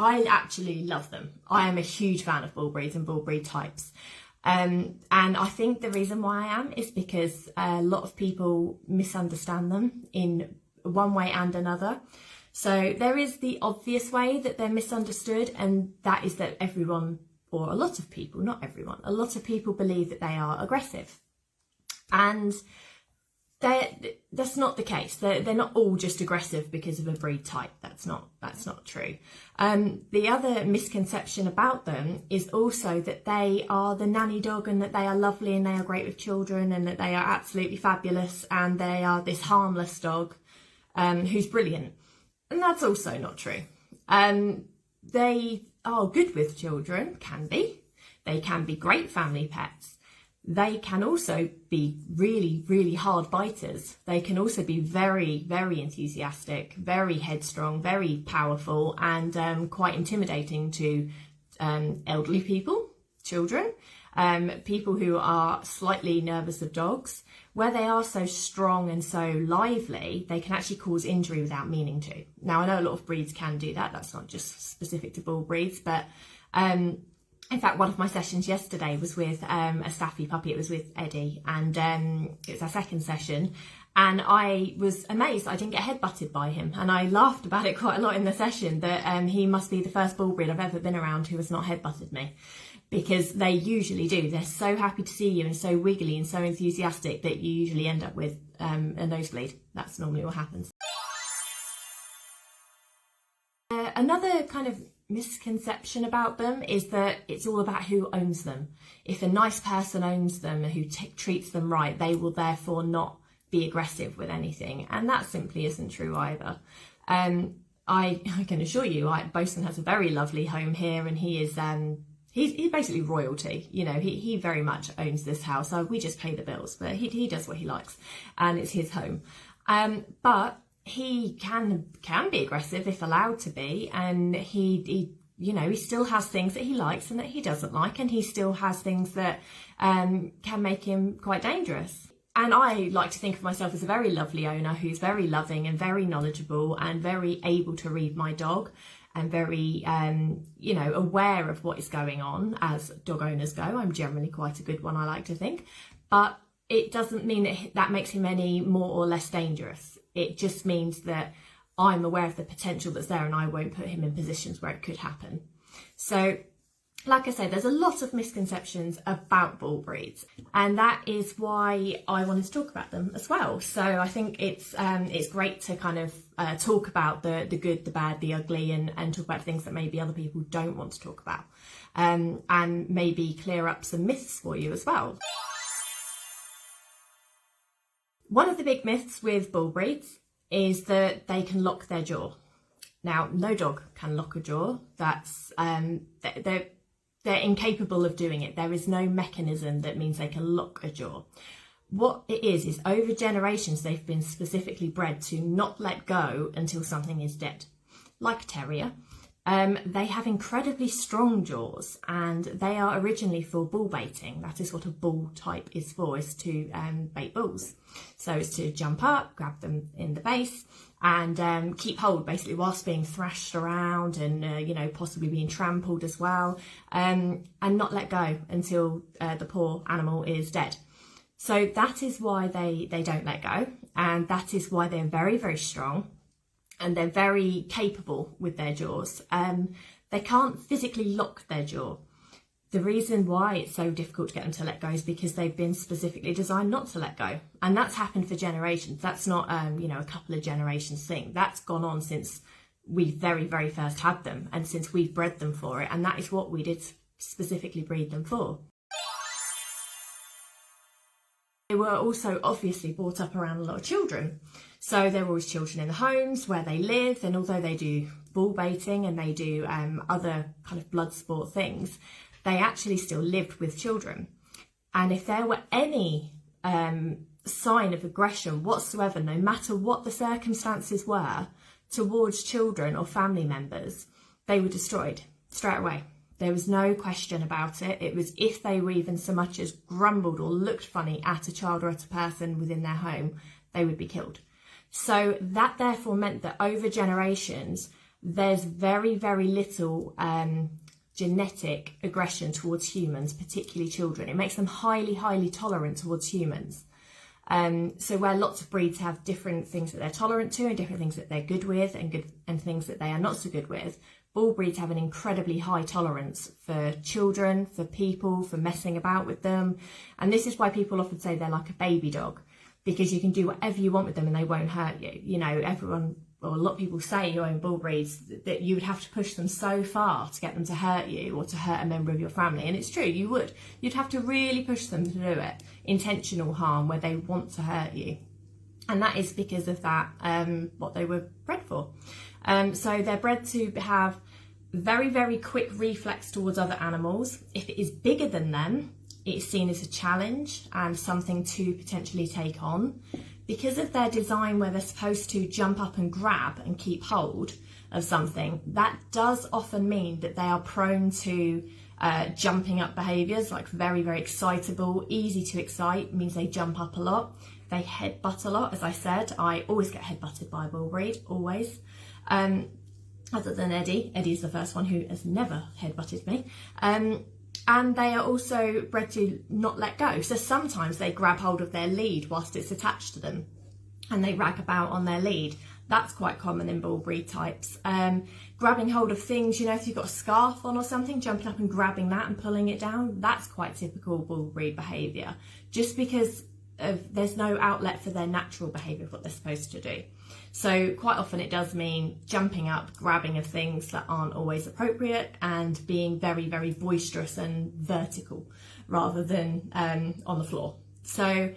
I actually love them. I am a huge fan of bullbreeds and bullbreed types. And I think the reason why I am is because a lot of people misunderstand them in one way and another. So there is the obvious way that they're misunderstood, and that is that everyone, or a lot of people, not everyone, a lot of people believe that they are aggressive. And that's not the case. They're not all just aggressive because of a breed type. That's not true. The other misconception about them is also that they are the nanny dog, and that they are lovely and they are great with children, and that they are absolutely fabulous, and they are this harmless dog who's brilliant. And that's also not true. They are good with children, can be. They can be great family pets. They can also be really, really hard biters. They can also be very, very enthusiastic, very headstrong, very powerful, and quite intimidating to elderly people, children, people who are slightly nervous of dogs. Where they are so strong and so lively, they can actually cause injury without meaning to. Now, I know a lot of breeds can do that. That's not just specific to bull breeds, but in fact, one of my sessions yesterday was with a staffy puppy. It was with Eddie, and it was our second session. And I was amazed I didn't get headbutted by him. And I laughed about it quite a lot in the session, that he must be the first bull breed I've ever been around who has not headbutted me. Because they usually do. They're so happy to see you and so wiggly and so enthusiastic that you usually end up with a nosebleed. That's normally what happens. Another kind of misconception about them is that it's all about who owns them. If a nice person owns them who treats them right, they will therefore not be aggressive with anything, and that simply isn't true either. I can assure you, Bosun has a very lovely home here, and he is he's basically royalty. You know, he very much owns this house. We just pay the bills, but he does what he likes, and it's his home. But he can be aggressive if allowed to be, and he still has things that he likes and that he doesn't like, and he still has things that can make him quite dangerous. And I like to think of myself as a very lovely owner who's very loving and very knowledgeable and very able to read my dog, and very aware of what is going on as dog owners go. I'm generally quite a good one, I like to think, but it doesn't mean that makes him any more or less dangerous. It just means that I'm aware of the potential that's there, and I won't put him in positions where it could happen. So, like I say, there's a lot of misconceptions about bull breeds, and that is why I wanted to talk about them as well. So I think it's great to kind of talk about the good, the bad, the ugly, and talk about things that maybe other people don't want to talk about, and maybe clear up some myths for you as well. One of the big myths with bull breeds is that they can lock their jaw. Now, no dog can lock a jaw. That's they're incapable of doing it. There is no mechanism that means they can lock a jaw. What it is over generations they've been specifically bred to not let go until something is dead. Like a terrier, they have incredibly strong jaws, and they are originally for bull baiting. That is what a bull type is for, is to bait bulls. So it's to jump up, grab them in the base, and keep hold basically whilst being thrashed around and possibly being trampled as well, and not let go until the poor animal is dead. So that is why they don't let go, and that is why they're very, very strong, and they're very capable with their jaws. They can't physically lock their jaw. The reason why it's so difficult to get them to let go is because they've been specifically designed not to let go. And that's happened for generations. That's not, a couple of generations thing. That's gone on since we very, very first had them, and since we've bred them for it. And that is what we did specifically breed them for. They were also obviously brought up around a lot of children. So there were always children in the homes where they live, and although they do bull baiting and they do other kind of blood sport things, they actually still lived with children. And if there were any sign of aggression whatsoever, no matter what the circumstances were, towards children or family members, they were destroyed straight away. There was no question about it. It was if they were even so much as grumbled or looked funny at a child or at a person within their home, they would be killed. So that therefore meant that over generations, there's very, very little genetic aggression towards humans, particularly children. It makes them highly, highly tolerant towards humans. So where lots of breeds have different things that they're tolerant to and different things that they're good with and things that they are not so good with, bull breeds have an incredibly high tolerance for children, for people, for messing about with them. And this is why people often say they're like a baby dog, because you can do whatever you want with them and they won't hurt you. You know, everyone, or a lot of people say who own bull breeds that you would have to push them so far to get them to hurt you or to hurt a member of your family. And it's true, you would. You'd have to really push them to do it. Intentional harm where they want to hurt you. And that is because of that, what they were bred for. So they're bred to have very, very quick reflex towards other animals. If it is bigger than them, it's seen as a challenge and something to potentially take on. Because of their design where they're supposed to jump up and grab and keep hold of something, that does often mean that they are prone to jumping up behaviours, like very, very excitable, easy to excite, means they jump up a lot. They headbutt a lot, as I said. I always get headbutted by a bull breed, always. Other than Eddie. Eddie's the first one who has never headbutted me. And they are also bred to not let go. So sometimes they grab hold of their lead whilst it's attached to them and they rag about on their lead. That's quite common in bull breed types. Grabbing hold of things, you know, if you've got a scarf on or something, jumping up and grabbing that and pulling it down, that's quite typical bull breed behaviour. Just because there's no outlet for their natural behaviour of what they're supposed to do. So quite often it does mean jumping up, grabbing of things that aren't always appropriate and being very, very boisterous and vertical rather than on the floor. So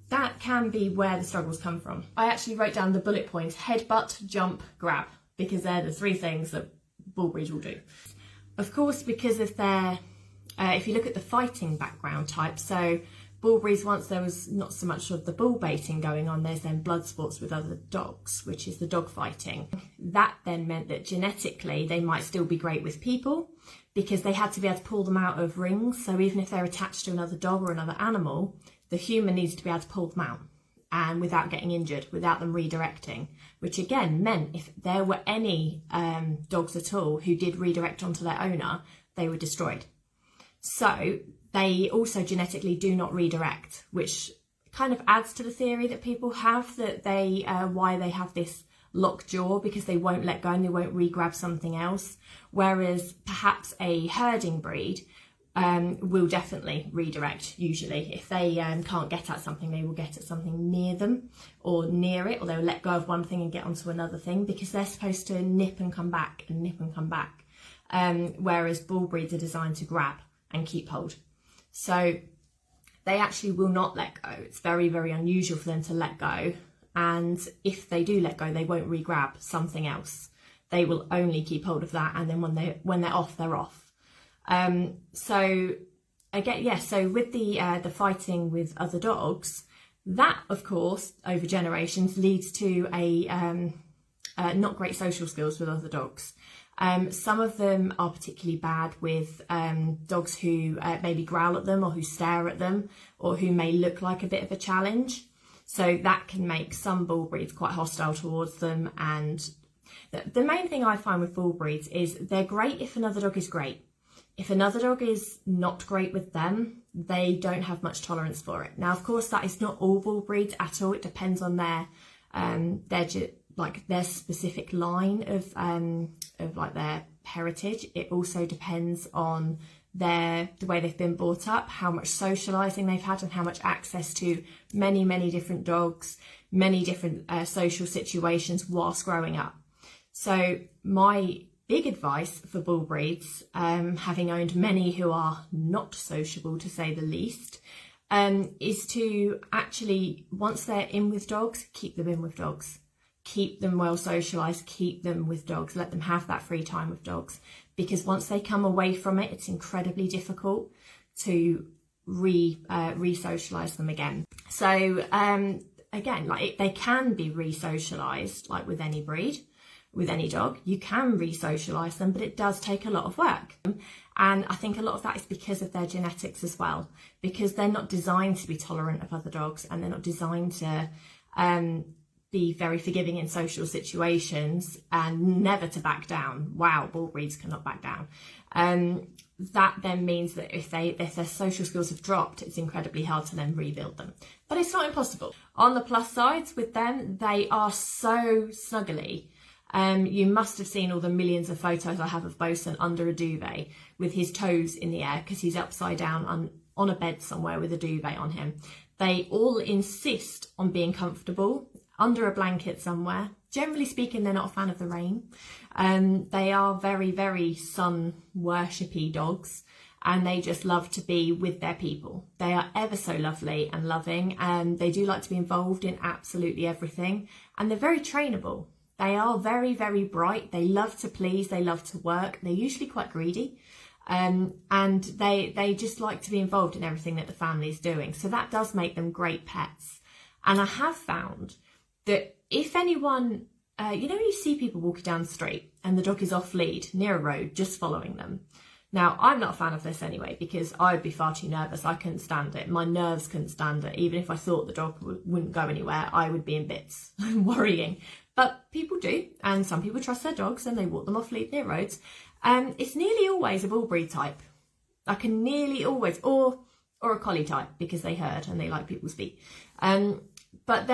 that can be where the struggles come from. I actually wrote down the bullet points: headbutt, jump, grab, because they're the three things that bull breeds will do. Of course, because of their, if you look at the fighting background type, so bull breeds, once there was not so much of the bull baiting going on, there's then blood sports with other dogs, which is the dog fighting. That then meant that genetically they might still be great with people because they had to be able to pull them out of rings. So even if they're attached to another dog or another animal, the human needs to be able to pull them out and without getting injured, without them redirecting, which again meant if there were any dogs at all who did redirect onto their owner, they were destroyed. So they also genetically do not redirect, which kind of adds to the theory that people have that they why they have this locked jaw, because they won't let go and they won't re-grab something else. Whereas perhaps a herding breed will definitely redirect usually. If they can't get at something, they will get at something near them or near it, or they'll let go of one thing and get onto another thing because they're supposed to nip and come back and nip and come back. Whereas bull breeds are designed to grab and keep hold. So they actually will not let go. It's very, very unusual for them to let go. And if they do let go, they won't re-grab something else. They will only keep hold of that. And then when they're off, they're off. So again, yes. So with the fighting with other dogs, that of course over generations leads to a not great social skills with other dogs. Some of them are particularly bad with dogs who maybe growl at them or who stare at them or who may look like a bit of a challenge. So that can make some bull breeds quite hostile towards them. And the main thing I find with bull breeds is they're great if another dog is great. If another dog is not great with them, they don't have much tolerance for it. Now, of course, that is not all bull breeds at all. It depends on their specific line of like their heritage. It also depends on the way they've been brought up, how much socializing they've had and how much access to many, many different dogs, many different social situations whilst growing up. So my big advice for bull breeds, having owned many who are not sociable to say the least, is to actually, once they're in with dogs, keep them in with dogs. Keep them well socialised, keep them with dogs, let them have that free time with dogs. Because once they come away from it, it's incredibly difficult to re-socialise them again. So again, like they can be re-socialised, like with any breed, with any dog. You can re-socialise them, but it does take a lot of work. And I think a lot of that is because of their genetics as well, because they're not designed to be tolerant of other dogs and they're not designed to be very forgiving in social situations and never to back down. Wow, bullbreeds cannot back down. That then means that if their social skills have dropped, it's incredibly hard to then rebuild them. But it's not impossible. On the plus sides with them, they are so snuggly. You must have seen all the millions of photos I have of Bosun under a duvet with his toes in the air because he's upside down on a bed somewhere with a duvet on him. They all insist on being comfortable under a blanket somewhere. Generally speaking, they're not a fan of the rain. They are very, very sun worshipy dogs, and they just love to be with their people. They are ever so lovely and loving, and they do like to be involved in absolutely everything, and they're very trainable. They are very, very bright. They love to please. They love to work. They're usually quite greedy. And they just like to be involved in everything that the family is doing. So that does make them great pets. And I have found that if anyone, you see people walking down the street and the dog is off lead near a road, just following them. Now, I'm not a fan of this anyway, because I would be far too nervous. I couldn't stand it. My nerves couldn't stand it. Even if I thought the dog wouldn't go anywhere, I would be in bits, worrying. But people do, and some people trust their dogs and they walk them off lead near roads. It's nearly always a bullbreed type. I can nearly always, or a collie type, because they herd and they like people's feet. But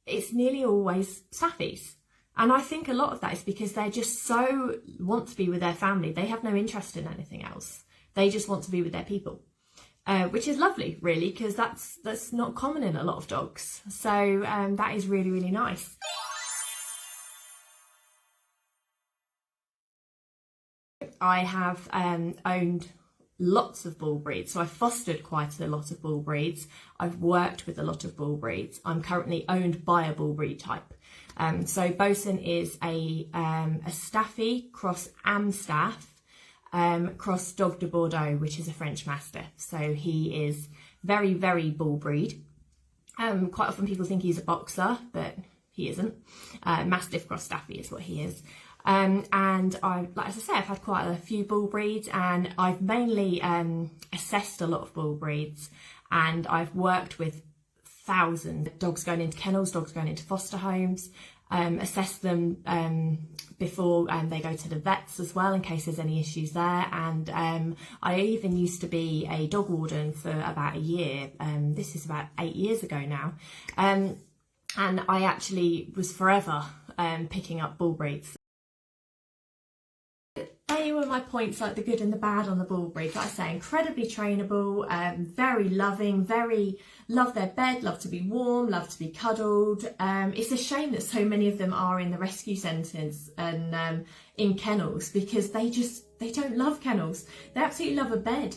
it's nearly always staffies. And I think a lot of that is because they just so want to be with their family. They have no interest in anything else. They just want to be with their people, which is lovely, really, because that's not common in a lot of dogs. So that is really, really nice. I have owned lots of bullbreeds, so I've fostered quite a lot of bullbreeds. I've worked with a lot of bullbreeds. I'm currently owned by a bullbreed type. So Bosun is a Staffy cross Amstaff cross Dog de Bordeaux, which is a French Mastiff. So he is very, very bullbreed. Quite often people think he's a boxer, but he isn't. Mastiff cross Staffy is what he is. And like as I say, I've had quite a few bullbreeds, and I've mainly assessed a lot of bullbreeds, and I've worked with thousands of dogs going into kennels, dogs going into foster homes, assess them before they go to the vets as well, in case there's any issues there. And I even used to be a dog warden for about a year. This is about 8 years ago now. And I actually was forever picking up bullbreeds. They were my points, like the good and the bad on the bullbreeds. Like I say, incredibly trainable, very loving, very love their bed, love to be warm, love to be cuddled. It's a shame that so many of them are in the rescue centres and in kennels, because they don't love kennels. They absolutely love a bed.